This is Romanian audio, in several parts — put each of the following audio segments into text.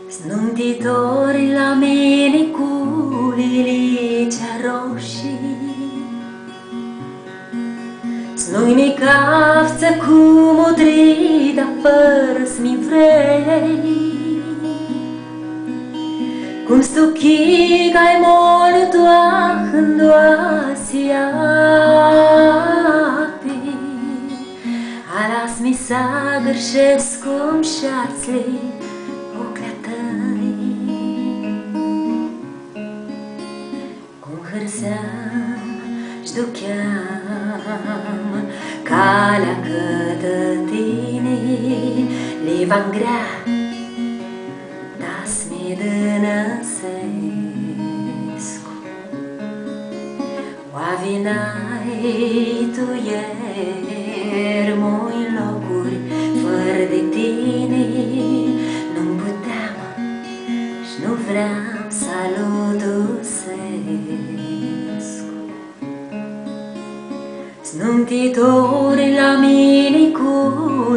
Snuntitori la mine cu lilicea roșii, Snui-mi cafță cu modrida părs-mi vrei, Cum stuchigai molu doahându-asi api, Alas-mi să gârșesc cum șațli oclea tăi, Cum hârseam-și ducheam calea către tine, Liva-n grea, das-mi dănăsescu. Oavinai tu ieri moi locuri, fără de tine nu-mi puteam și nu vreau saludusescu. Snuntitori la mine cu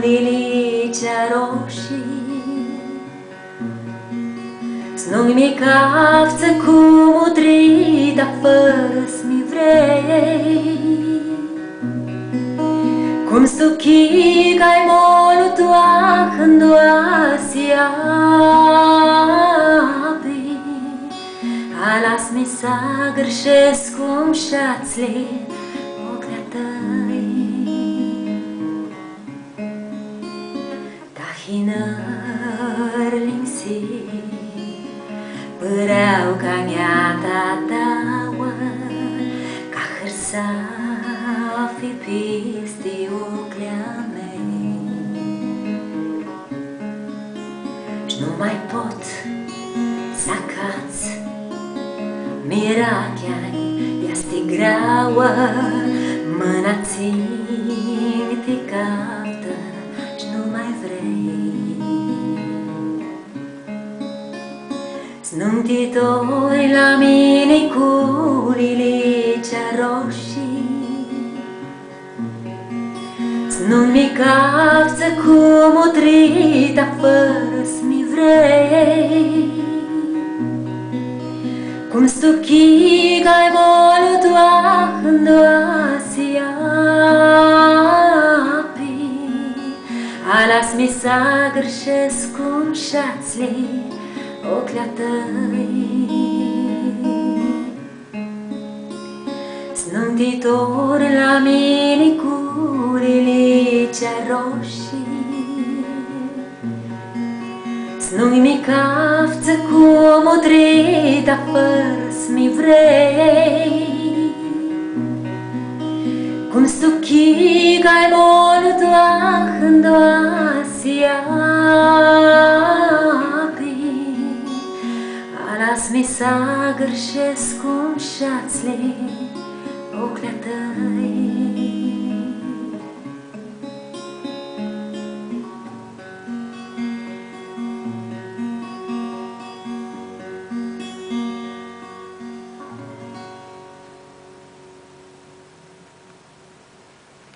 lilicea roșii, Snui-mi cafță cu modrida părs-mi vrei, Cum stuchigai molu doahându-asi api, Alas-mi să gârșesc cum șațli oclea tăi, Tahinări lipsi păreau ca gheata taua, Ca hârsafi peste oclea mei. Și nu mai pot să caț mirachea-i este greauă, Mâna țin-te captă și nu mai vrei. Snuntitori la mine cu lilicea roșii, Snui-mi cafță cu modrida părs-mi vrei, Cum stuchigai molu doahându-asi api, Alas-mi să gârșesc cum șațli oclea tăi. Snuntitori la mine cu lilicea roșii, Snui-mi cafță cu modrida părs-mi vrei, Cum stuchigai molu doahându-asi api, Alas-mi să gârșesc cum șațli oclea tăi.